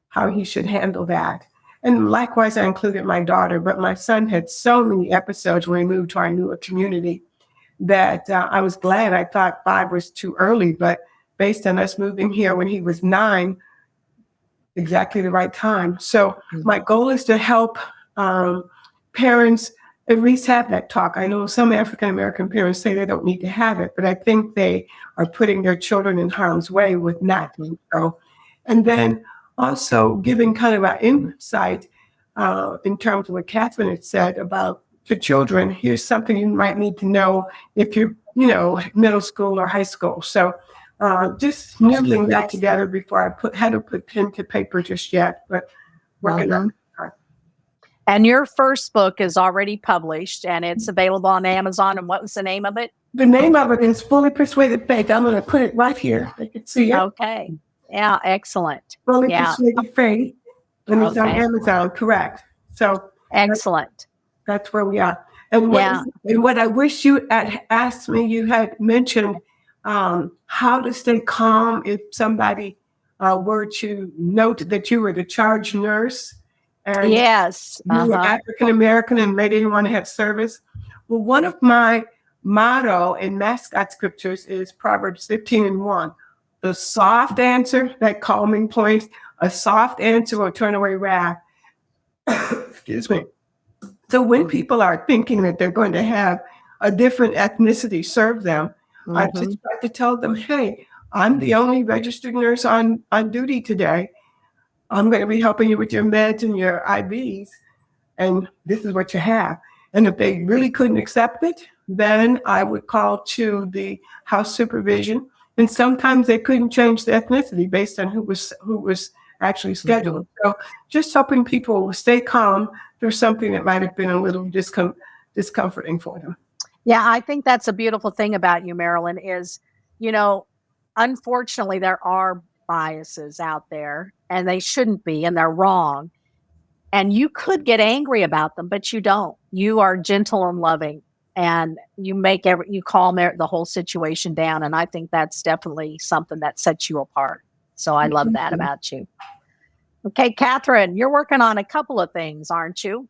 how he should handle that. And likewise, I included my daughter, but my son had so many episodes when we moved to our newer community that I was glad. I thought 5 was too early, but based on us moving here when he was 9, exactly the right time. So my goal is to help parents at least have that talk. I know some African-American parents say they don't need to have it, but I think they are putting their children in harm's way with not doing so. And then also giving kind of an insight in terms of what Catherine had said about the children. Here's something you might need to know if you're, middle school or high school. So just nibbling that together before I had to put pen to paper just yet, but working on it. And your first book is already published and it's available on Amazon. And what was the name of it? The name of it is Fully Persuaded Faith. I'm going to put it right here. They can see it. Okay. Yeah, excellent. Fully Yeah. Persuaded Faith. And it's on Okay. Amazon, correct. So Excellent. that's where we are. And what I wish you had asked me, you had mentioned how to stay calm if somebody were to note that you were the charge nurse and Yes. you were African American and they didn't want to have service. Well, one of my motto and mascot scriptures is Proverbs 15:1. The soft answer, that calming place, a soft answer will turn away wrath. Excuse me. So when people are thinking that they're going to have a different ethnicity serve them, I just try to tell them, hey, I'm the only registered nurse on duty today. I'm going to be helping you with your meds and your IVs, and this is what you have. And if they really couldn't accept it, then I would call to the house supervision. And sometimes they couldn't change the ethnicity based on who was actually scheduled. So just helping people stay calm through something that might have been a little discomforting for them. Yeah, I think that's a beautiful thing about you, Marilyn, is, unfortunately, there are biases out there and they shouldn't be and they're wrong. And you could get angry about them, but you don't. You are gentle and loving and you calm the whole situation down. And I think that's definitely something that sets you apart. So I love that about you. Okay, Catherine, you're working on a couple of things, aren't you?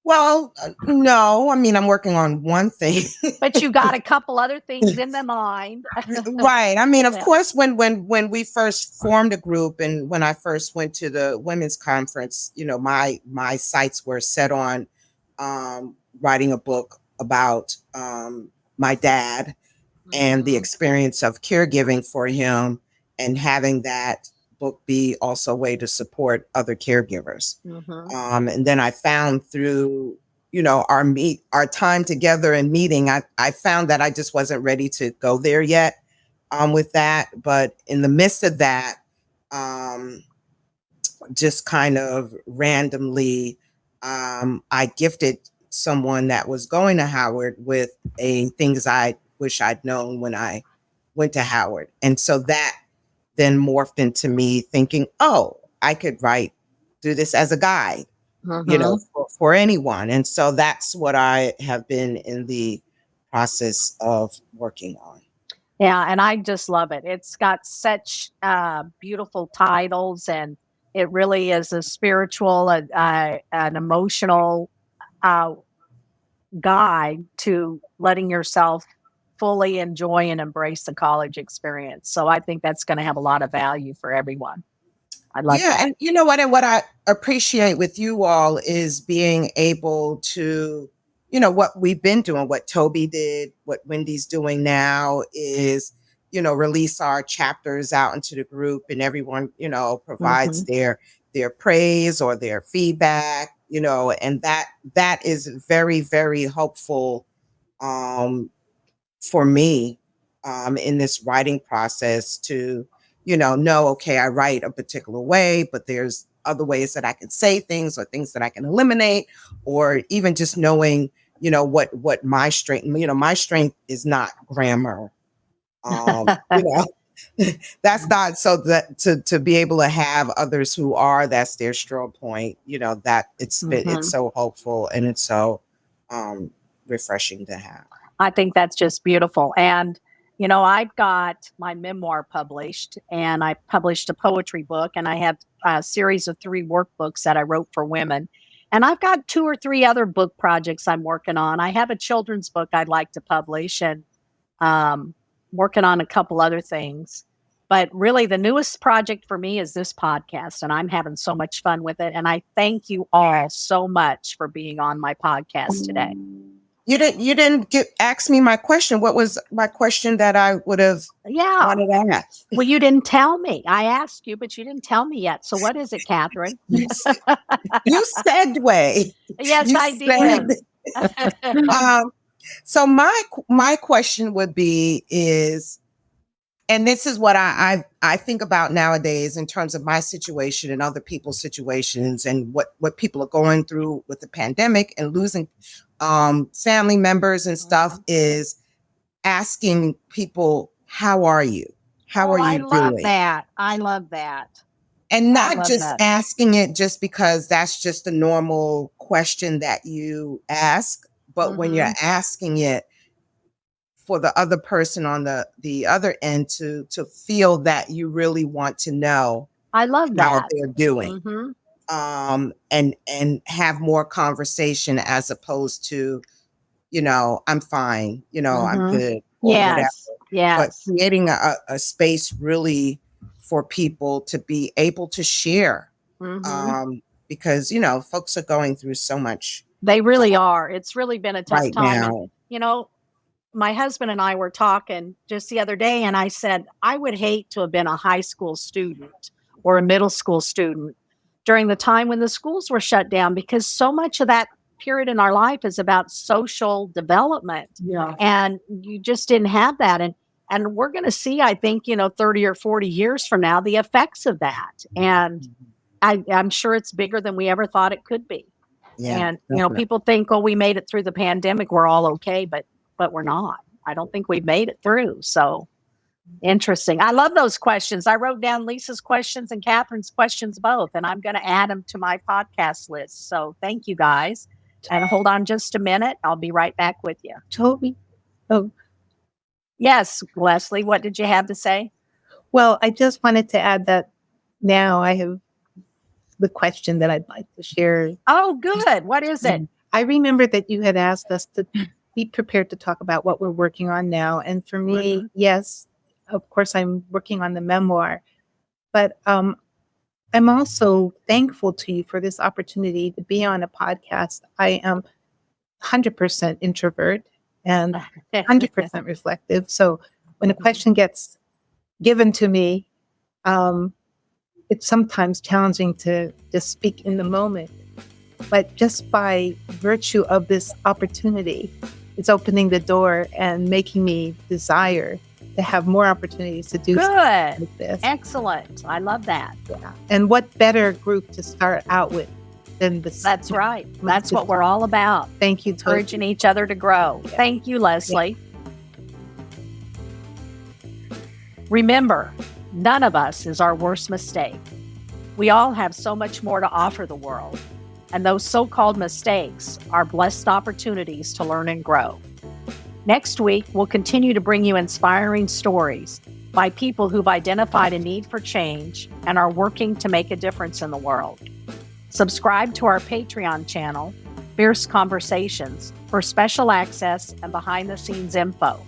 Well, no, I mean, I'm working on one thing. But you got a couple other things in the mind. Right. I mean, of course, when we first formed a group and when I first went to the women's conference, my sights were set on writing a book about my dad and the experience of caregiving for him and having that book be also a way to support other caregivers. And then I found through, our time together and meeting, I found that I just wasn't ready to go there yet with that. But in the midst of that, just kind of randomly, I gifted someone that was going to Howard with things I wish I'd known when I went to Howard. And so that then morphed into me thinking, oh, I could do this as a guide, for anyone. And so that's what I have been in the process of working on. Yeah, and I just love it. It's got such beautiful titles, and it really is a spiritual, an emotional guide to letting yourself fully enjoy and embrace the college experience. So I think that's going to have a lot of value for everyone. I love that. And you know what? And what I appreciate with you all is being able to, what we've been doing, what Toby did, what Wendy's doing now is, release our chapters out into the group and everyone, provides their praise or their feedback, and that is very, very helpful for me in this writing process to, know, okay, I write a particular way, but there's other ways that I can say things or things that I can eliminate, or even just knowing, what my strength, my strength is not grammar. You know, that's not so that to be able to have others who are, that's their strong point, that it's so hopeful and it's so refreshing to have. I think that's just beautiful. And, I've got my memoir published, and I published a poetry book, and I have a series of 3 workbooks that I wrote for women. And I've got 2 or 3 other book projects I'm working on. I have a children's book I'd like to publish, and working on a couple other things. But really, the newest project for me is this podcast, and I'm having so much fun with it. And I thank you all so much for being on my podcast today. You didn't ask me my question. What was my question that I would have wanted to ask? Well, you didn't tell me. I asked you, but you didn't tell me yet. So what is it, Catherine? You segued. Yes, I did. So my question would be and this is what I think about nowadays in terms of my situation and other people's situations, and what people are going through with the pandemic and losing family members and stuff, is asking people, how are you? How are you doing? I love that. And not just asking it just because that's just a normal question that you ask, but when you're asking it for the other person on the other end to feel that you really want to know, I love that, how they're doing, and have more conversation as opposed to, I'm fine, I'm good, or whatever. But creating a space really for people to be able to share, because folks are going through so much. They really are. It's really been a tough right time. now. And, my husband and I were talking just the other day, and I said, I would hate to have been a high school student or a middle school student during the time when the schools were shut down, because so much of that period in our life is about social development. Yeah. And you just didn't have that. And we're going to see, I think, 30 or 40 years from now, the effects of that. And I'm sure it's bigger than we ever thought it could be. Yeah, and, definitely. people think, oh, we made it through the pandemic, we're all okay, but we're not. I don't think we've made it through. So interesting. I love those questions. I wrote down Lisa's questions and Catherine's questions both, and I'm going to add them to my podcast list. So thank you guys. And hold on just a minute. I'll be right back with you. Toby. Oh, Yes, Leslie, what did you have to say? well, I just wanted to add that now I have the question that I'd like to share. Oh, good. What is it? I remember that you had asked us to be prepared to talk about what we're working on now. And for me, yes, of course, I'm working on the memoir, but I'm also thankful to you for this opportunity to be on a podcast. I am 100% introvert and 100% reflective. So when a question gets given to me, it's sometimes challenging to just speak in the moment. But just by virtue of this opportunity, it's opening the door and making me desire to have more opportunities to do something Good. like this. Excellent. I love that. Yeah. And what better group to start out with than this? That's right. That's what we're all about. Thank you, Toby. Encouraging each other to grow. Yeah. Thank you, Leslie. Remember, none of us is our worst mistake. We all have so much more to offer the world, and those so-called mistakes are blessed opportunities to learn and grow. Next week, we'll continue to bring you inspiring stories by people who've identified a need for change and are working to make a difference in the world. Subscribe to our Patreon channel, Fierce Conversations, for special access and behind-the-scenes info.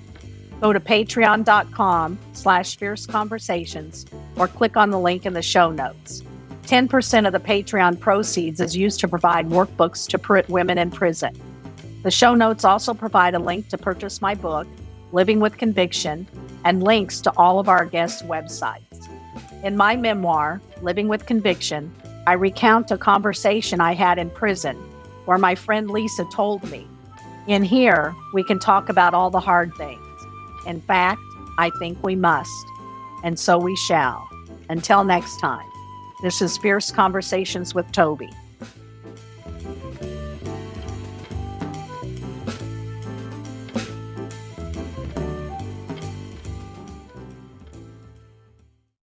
Go to patreon.com/Fierce Conversations or click on the link in the show notes. 10% of the Patreon proceeds is used to provide workbooks to women in prison. The show notes also provide a link to purchase my book, Living with Conviction, and links to all of our guests' websites. In my memoir, Living with Conviction, I recount a conversation I had in prison where my friend Lisa told me, "In here, we can talk about all the hard things. In fact, I think we must, and so we shall. Until next time, this is Fierce Conversations with Toby.